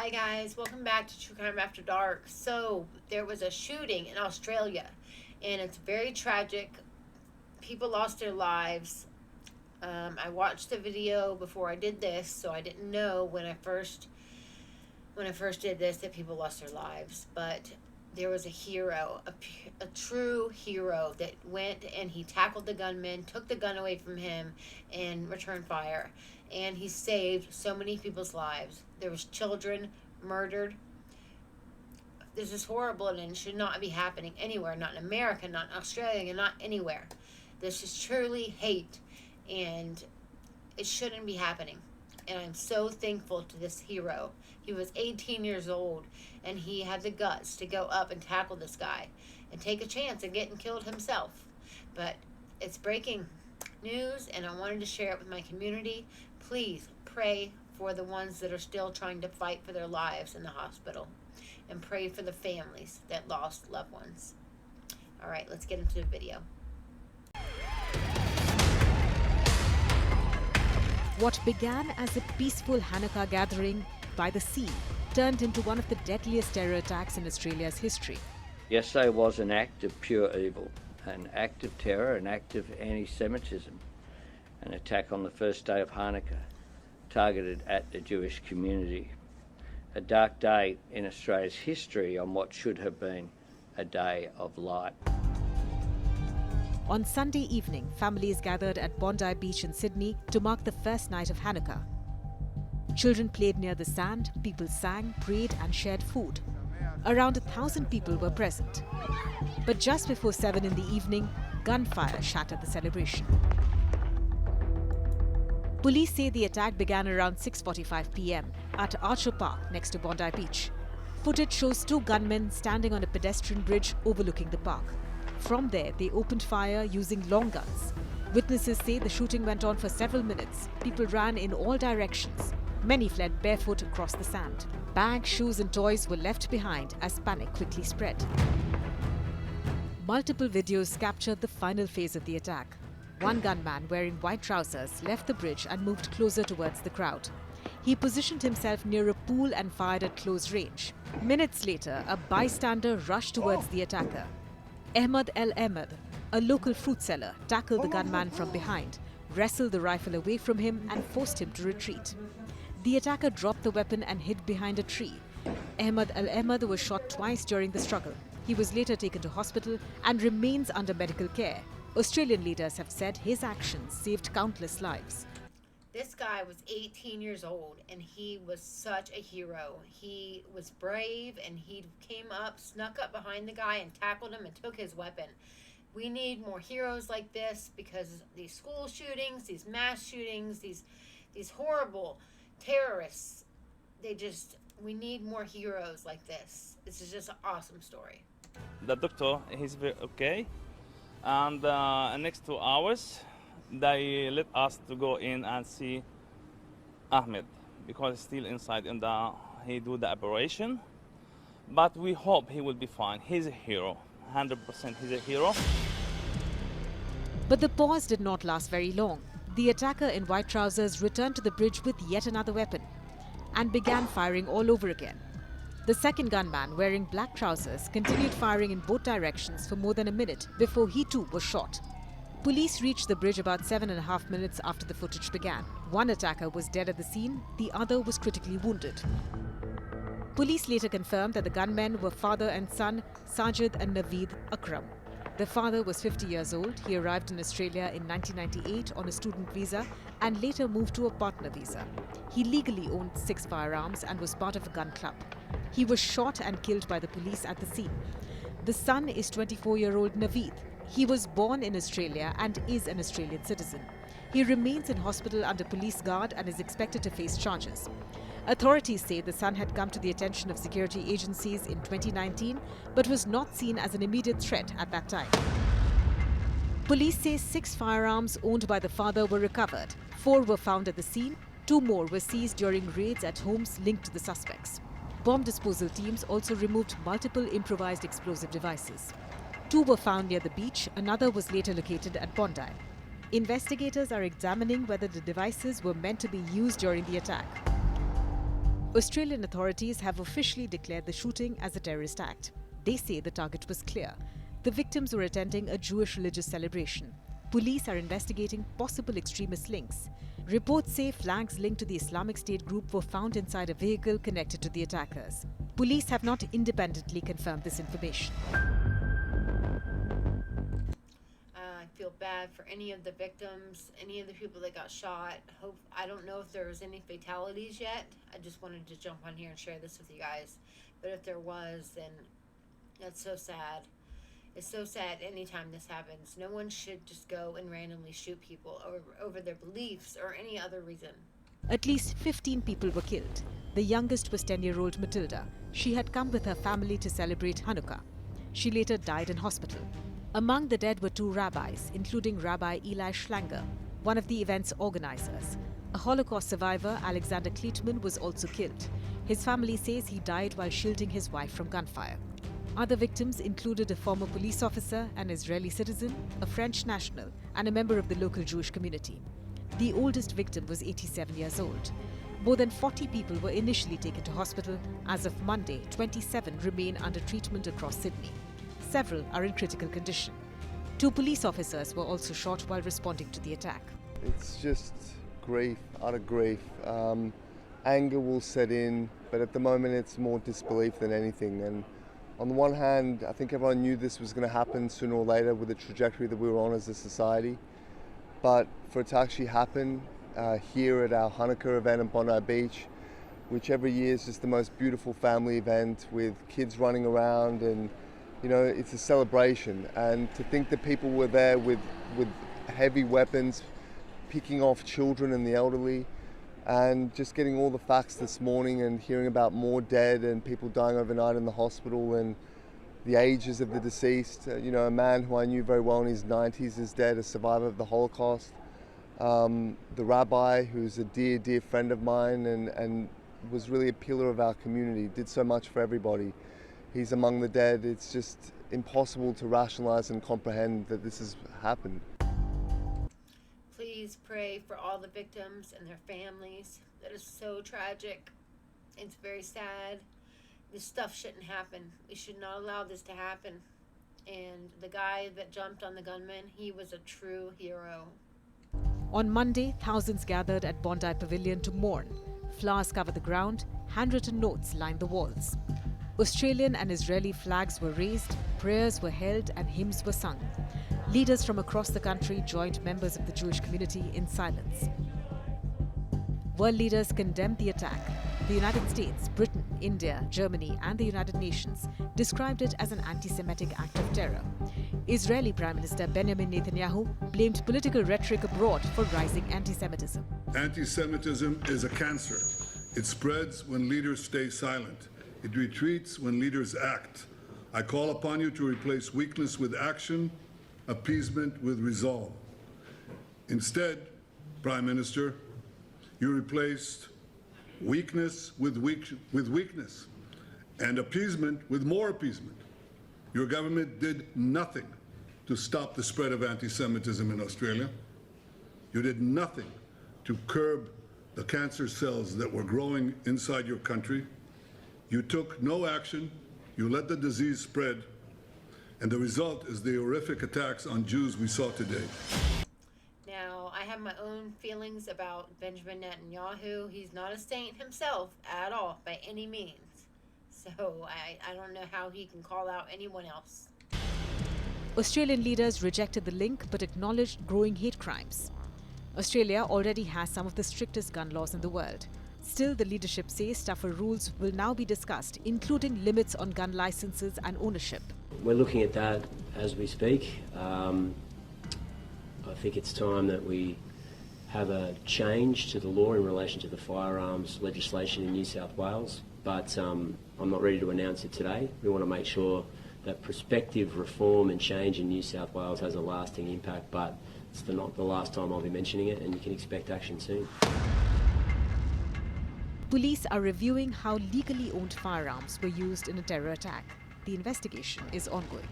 Hi guys, welcome back to True Crime After Dark. So, there was a shooting in Australia, and it's very tragic. People lost their lives. I watched the video before I did this, so I didn't know when I first did this that people lost their lives. But there was a hero, a true hero that went and he tackled the gunman, took the gun away from him, and returned fire. And he saved so many people's lives. There was children murdered. This is horrible and it should not be happening anywhere, not in America, not in Australia, not anywhere. This is truly hate, and it shouldn't be happening. And I'm so thankful to this hero. He was 18 years old, and he had the guts to go up and tackle this guy and take a chance of getting killed himself. But it's breaking news, and I wanted to share it with my community. Please pray for the ones that are still trying to fight for their lives in the hospital, and pray for the families that lost loved ones. All right, let's get into the video. What began as a peaceful Hanukkah gathering by the sea turned into one of the deadliest terror attacks in Australia's history. Yesterday was an act of pure evil, an act of terror, an act of anti-Semitism, an attack on the first day of Hanukkah targeted at the Jewish community. A dark day in Australia's history on what should have been a day of light. On Sunday evening, families gathered at Bondi Beach in Sydney to mark the first night of Hanukkah. Children played near the sand, people sang, prayed and shared food. Around 1,000 people were present. But just before 7 in the evening, gunfire shattered the celebration. Police say the attack began around 6:45 p.m. at Archer Park next to Bondi Beach. Footage shows 2 gunmen standing on a pedestrian bridge overlooking the park. From there, they opened fire using long guns. Witnesses say the shooting went on for several minutes. People ran in all directions. Many fled barefoot across the sand. Bags, shoes and toys were left behind as panic quickly spread. Multiple videos captured the final phase of the attack. One gunman wearing white trousers left the bridge and moved closer towards the crowd. He positioned himself near a pool and fired at close range. Minutes later, a bystander rushed towards the attacker. Ahmed El-Ahmed, a local fruit seller, tackled the gunman from behind, wrestled the rifle away from him and forced him to retreat. The attacker dropped the weapon and hid behind a tree. Ahmed El-Ahmed was shot twice during the struggle. He was later taken to hospital and remains under medical care. Australian leaders have said his actions saved countless lives. This guy was 18 years old, and he was such a hero. He was brave, and he came up, snuck up behind the guy and tackled him and took his weapon. We need more heroes like this, because these school shootings, these mass shootings, these horrible terrorists, we need more heroes like this. This is just an awesome story. The doctor, he's very okay. And next 2 hours, they let us to go in and see Ahmed because he's still inside and he do the operation. But we hope he will be fine. He's a hero, 100% he's a hero. But the pause did not last very long. The attacker in white trousers returned to the bridge with yet another weapon and began firing all over again. The second gunman, wearing black trousers, continued firing in both directions for more than a minute before he too was shot. Police reached the bridge about 7.5 minutes after the footage began. One attacker was dead at the scene, the other was critically wounded. Police later confirmed that the gunmen were father and son, Sajid and Naveed Akram. The father was 50 years old. He arrived in Australia in 1998 on a student visa and later moved to a partner visa. He legally owned 6 firearms and was part of a gun club. He was shot and killed by the police at the scene. The son is 24-year-old Naveed. He was born in Australia and is an Australian citizen. He remains in hospital under police guard and is expected to face charges. Authorities say the son had come to the attention of security agencies in 2019 but was not seen as an immediate threat at that time. Police say 6 firearms owned by the father were recovered. 4 were found at the scene. 2 more were seized during raids at homes linked to the suspects. Bomb disposal teams also removed multiple improvised explosive devices. 2 were found near the beach, another was later located at Bondi. Investigators are examining whether the devices were meant to be used during the attack. Australian authorities have officially declared the shooting as a terrorist act. They say the target was clear. The victims were attending a Jewish religious celebration. Police are investigating possible extremist links. Reports say flags linked to the Islamic State group were found inside a vehicle connected to the attackers. Police have not independently confirmed this information. I feel bad for any of the victims, any of the people that got shot. I don't know if there was any fatalities yet. I just wanted to jump on here and share this with you guys. But if there was, then that's so sad. It's so sad anytime this happens. No one should just go and randomly shoot people over their beliefs or any other reason. At least 15 people were killed. The youngest was 10-year-old Matilda. She had come with her family to celebrate Hanukkah. She later died in hospital. Among the dead were 2 rabbis, including Rabbi Eli Schlanger, one of the event's organizers. A Holocaust survivor, Alexander Kleitman, was also killed. His family says he died while shielding his wife from gunfire. Other victims included a former police officer, an Israeli citizen, a French national, and a member of the local Jewish community. The oldest victim was 87 years old. More than 40 people were initially taken to hospital. As of Monday, 27 remain under treatment across Sydney. Several are in critical condition. 2 police officers were also shot while responding to the attack. It's just grief, utter grief. Anger will set in, but at the moment it's more disbelief than anything. And on the one hand, I think everyone knew this was going to happen sooner or later with the trajectory that we were on as a society. But for it to actually happen here at our Hanukkah event in Bondi Beach, which every year is just the most beautiful family event with kids running around, and you know, it's a celebration. And to think that people were there with heavy weapons, picking off children and the elderly, and just getting all the facts this morning and hearing about more dead and people dying overnight in the hospital and the ages of the deceased. You know, a man who I knew very well in his 90s is dead, a survivor of the Holocaust. The rabbi, who's a dear, dear friend of mine and was really a pillar of our community, did so much for everybody. He's among the dead. It's just impossible to rationalize and comprehend that this has happened. Please pray for all the victims and their families. That is so tragic. It's very sad. This stuff shouldn't happen. We should not allow this to happen. And the guy that jumped on the gunman, he was a true hero. On Monday, thousands gathered at Bondi Pavilion to mourn. Flowers covered the ground, handwritten notes lined the walls. Australian and Israeli flags were raised, prayers were held, and hymns were sung. Leaders from across the country joined members of the Jewish community in silence. World leaders condemned the attack. The United States, Britain, India, Germany, and the United Nations described it as an anti-Semitic act of terror. Israeli Prime Minister Benjamin Netanyahu blamed political rhetoric abroad for rising anti-Semitism. Anti-Semitism is a cancer. It spreads when leaders stay silent. It retreats when leaders act. I call upon you to replace weakness with action, appeasement with resolve. Instead, Prime Minister, you replaced weakness with weakness and appeasement with more appeasement. Your government did nothing to stop the spread of anti-Semitism in Australia. You did nothing to curb the cancer cells that were growing inside your country. You took no action, you let the disease spread, and the result is the horrific attacks on Jews we saw today. Now, I have my own feelings about Benjamin Netanyahu. He's not a saint himself at all, by any means. So I don't know how he can call out anyone else. Australian leaders rejected the link but acknowledged growing hate crimes. Australia already has some of the strictest gun laws in the world. Still, the leadership says tougher rules will now be discussed, including limits on gun licenses and ownership. We're looking at that as we speak. I think it's time that we have a change to the law in relation to the firearms legislation in New South Wales, but I'm not ready to announce it today. We want to make sure that prospective reform and change in New South Wales has a lasting impact, but it's not the last time I'll be mentioning it, and you can expect action soon. Police are reviewing how legally owned firearms were used in a terror attack. The investigation is ongoing.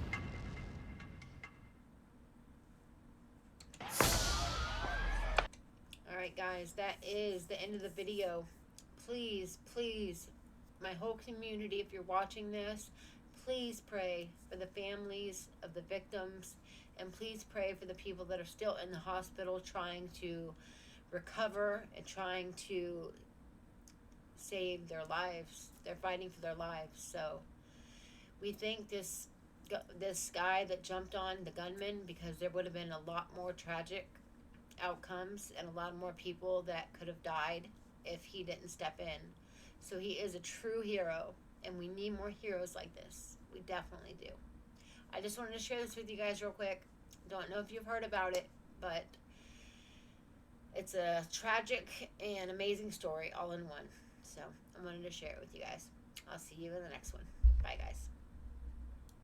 Alright guys, that is the end of the video. please, please, my whole community, if you're watching this, please pray for the families of the victims, and please pray for the people that are still in the hospital trying to recover and trying to save their lives. They're fighting for their lives. So we thank this guy that jumped on the gunman, because there would have been a lot more tragic outcomes and a lot more people that could have died if he didn't step in. So he is a true hero, and we need more heroes like this. We definitely do. I just wanted to share this with you guys real quick. Don't know if you've heard about it, but it's a tragic and amazing story all in one. So I wanted to share it with you guys. I'll see you in the next one. Bye, guys.